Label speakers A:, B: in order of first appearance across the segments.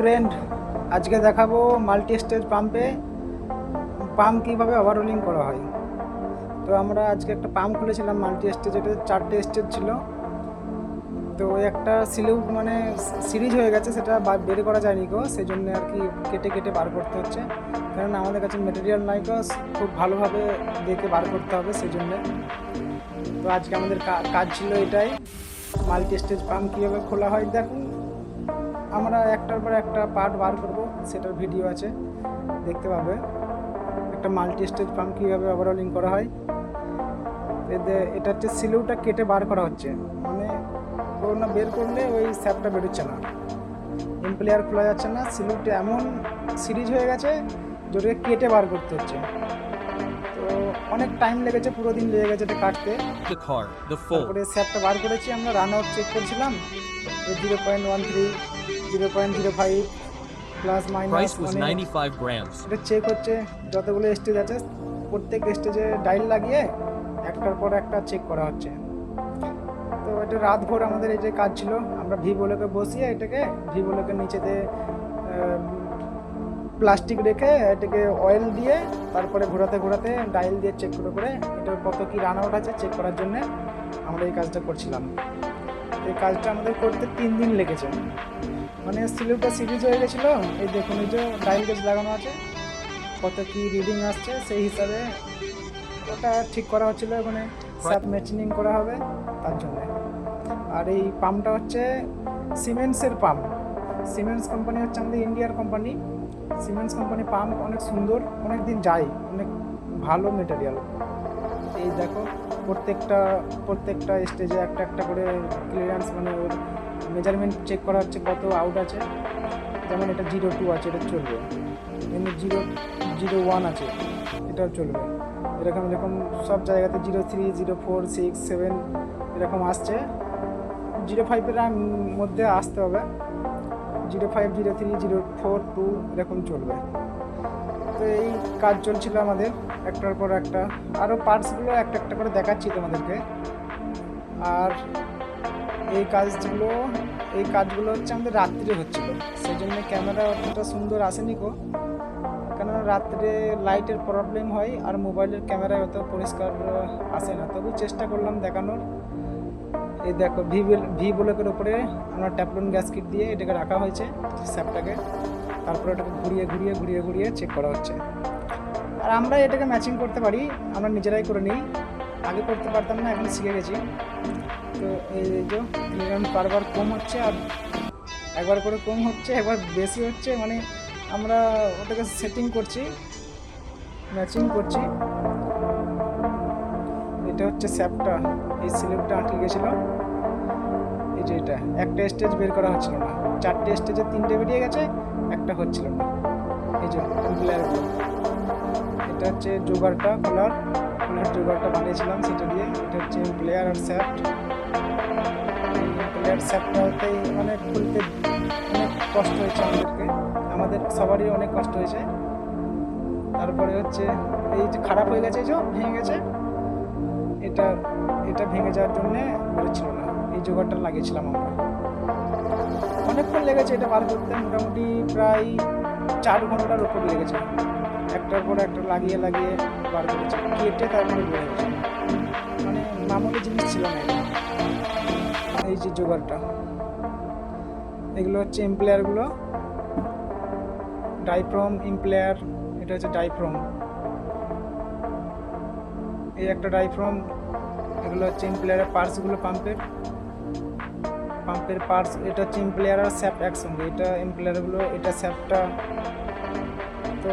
A: Friend, আজকে দেখাবো multi stage pump কীভাবে ওভারহোলিং করা হয়। তো আমরা আজকে একটা পাম্প খুলেছিলাম মাল্টি স্টেজ, এটা 4টে স্টেজ ছিল। তো একটা সিরিজ হয়ে গেছে, সেটা বের করা যায়নি গো, সেই জন্য আর কি কেটে কেটে বার করতে হচ্ছে, কারণ আমাদের কাছে মেটেরিয়াল নাই গো, খুব ভালোভাবে দেখে বার করতে হবে সেই জন্যে। তো আজকে আমাদের কাজ ছিল এটাই, মাল্টি স্টেজ পাম্প কীভাবে খোলা হয়। দেখুন, আমরা একটার পর একটা পার্ট বার করব, সেটার ভিডিও আছে, দেখতে পাবে। একটা মাল্টি স্টেজ পাম্প কীভাবে ওভারহোলিং করা হয়। এটা হচ্ছে সিলিউটা কেটে বার করা হচ্ছে, মানে না বের করলে ওই স্যাপটা বেরোচ্ছে না, ইমপ্লেয়ার খোলা যাচ্ছে না, সিলিউটা এমন সিরিজ হয়ে গেছে যেটাকে কেটে বার করতে হচ্ছে। তো অনেক টাইম লেগেছে, পুরো দিন লেগে গেছে এটা কাটতে। তারপরে স্যাপটা বার করেছি, আমরা রান আউট চেক করছিলাম 0.13 0.05 প্লাস মাইনাস, এটা চেক হচ্ছে। যতগুলো স্টেজ আছে প্রত্যেক স্টেজে ডাইল লাগিয়ে একটার পর একটা চেক করা হচ্ছে। তো এটা রাত ভোর আমাদের এই যে কাজ ছিল, আমরা ভিভোলোকে বসিয়ে এটাকে ভিভোলোকে নিচেতে প্লাস্টিক রেখে এটাকে অয়েল দিয়ে তারপরে ঘোরাতে ঘোরাতে ডাইল দিয়ে চেক করে এটার কত কি রান আউট আছে চেক করার জন্য আমরা এই কাজটা করছিলাম। এই কাজটা আমাদের করতে 3 দিন লেগেছে, মানে সিলিউটা সিরিজ হয়ে গেছিলো। এই দেখুন, এই যে ডাইল গেজ লাগানো আছে, কত কি রিডিং আসছে সেই হিসাবে ওটা ঠিক করা হচ্ছিলো, ওখানে স্যাপ ম্যাচিনিং করা হবে তার জন্য। আর এই পাম্পটা হচ্ছে সিমেন্টসের পাম্প, সিমেন্টস কোম্পানি হচ্ছে আমাদের ইন্ডিয়ার কোম্পানি। সিমেন্টস কোম্পানি পাম্প অনেক সুন্দর, অনেক দিন যায়, অনেক ভালো মেটেরিয়াল। এই দেখো, প্রত্যেকটা স্টেজে একটা একটা করে ক্লিয়ারেন্স, মানে ওর মেজারমেন্ট চেক করা হচ্ছে কত আউট আছে। যেমন এটা 0.2 আছে, এটা চলবে। এমনি 0.01 আছে, এটাও চলবে। এরকম সব জায়গাতে 0.3 0.4 6 7 এরকম আসছে। 0.5-এর মধ্যে আসতে হবে, 0.5 0.3 0.4 2 এরকম চলবে। তো এই কাজ চলছিল আমাদের একটার পর একটা। আরও পার্টসগুলো একটা একটা করে দেখাচ্ছি তোমাদেরকে। আর এই কাজগুলো হচ্ছে আমাদের রাত্রে হচ্ছিল, সেই জন্য ক্যামেরা অতটা সুন্দর আসেনি গো, কেননা রাত্রে লাইটের প্রবলেম হয় আর মোবাইলের ক্যামেরায় অত পরিষ্কার আসে না। তবু চেষ্টা করলাম দেখানোর। এই দেখো, ভিভোলোকের উপরে আমরা ট্যাপলন গ্যাসকিট দিয়ে এটাকে রাখা হয়েছে স্যাপটাকে, তারপরে এটাকে ঘুরিয়ে চেক করা হচ্ছে। আর আমরা এটাকে ম্যাচিং করতে পারি, আমরা নিজেরাই করে নিই, আগে করতে পারতাম না, এখন শিখে গেছি। তো এই যে ক্লিয়ারেন্স বারবার কম হচ্ছে, আর একবার করে কম হচ্ছে, একবার বেশি হচ্ছে, মানে আমরা ওটাকে সেটিং করছি, ম্যাচিং করছি। এটা হচ্ছে স্যাপটা, এই সিলিপটা আটকে গেছিলো। এই যে এটা একটা স্টেজ বের করা হচ্ছিল না, 4টে স্টেজে 3টে বেরিয়ে গেছে, একটা হচ্ছিল না। এই যে প্লেয়ারগুলো, এটা হচ্ছে খোলার জোগাড়টা বানিয়েছিলাম সেটা দিয়ে। এটা হচ্ছে প্লেয়ার আর স্যাপ্ট। এই প্লেয়ার স্যাপ্টটা হতেই মানে খুলতে অনেক কষ্ট হয়েছে আমাদের সবারই অনেক কষ্ট হয়েছে। তারপরে হচ্ছে এই যে খারাপ হয়ে গেছে, এই যে ভেঙে গেছে, এটা ভেঙে যাওয়ার জন্যে বেরোচ্ছিল না, এই জোগাড়টা লাগিয়েছিলাম আমরা। অনেকক্ষণ লেগেছে এটা বার করতে, মোটামুটি প্রায় 4 ঘন্টার উপর লেগেছে, একটার পর একটা লাগিয়ে বার করেছে, কেটে তারপরে বের হয়েছে, মানে মামুলি জিনিস ছিল না এটা। এই যে জোগাড়টা, এগুলো হচ্ছে ইমপ্লেয়ারগুলো, ডাইফ্রম ইমপ্লেয়ার। এটা হচ্ছে ডাইফ্রম, এই একটা ডাইফ্রম। এগুলো হচ্ছে ইমপ্লেয়ারের পার্টসগুলো, পাম্পের পার্টস। এটা হচ্ছে ইমপ্লেয়ার আর স্যাপ একসঙ্গে, এটা ইমপ্লেয়ারগুলো, এটা স্যাপটা। তো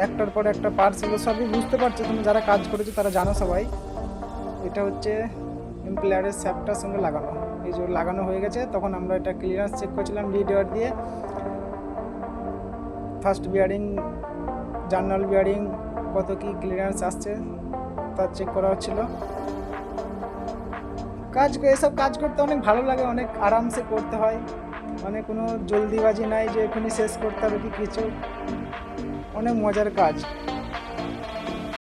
A: একটার পর একটা পার্টসগুলো সবই বুঝতে পারছো তুমি, যারা কাজ করেছো তারা জানো সবাই। এটা হচ্ছে ইমপ্লেয়ারের স্যাপটার সঙ্গে লাগানো, এই যে লাগানো হয়ে গেছে। তখন আমরা এটা ক্লিয়ারেন্স চেক করছিলাম লিড ওয়ার দিয়ে, ফার্স্ট বিয়ারিং, জার্নাল বিয়ারিং, কত কি ক্লিয়ারেন্স আসছে তা চেক করা হচ্ছিল। এসব কাজ করতে অনেক ভালো লাগে, অনেক আরামসে করতে হয়, মানে কোনো জলদিবাজি নাই যে এখনই শেষ করতে হবে কি কিছু, অনেক মজার কাজ।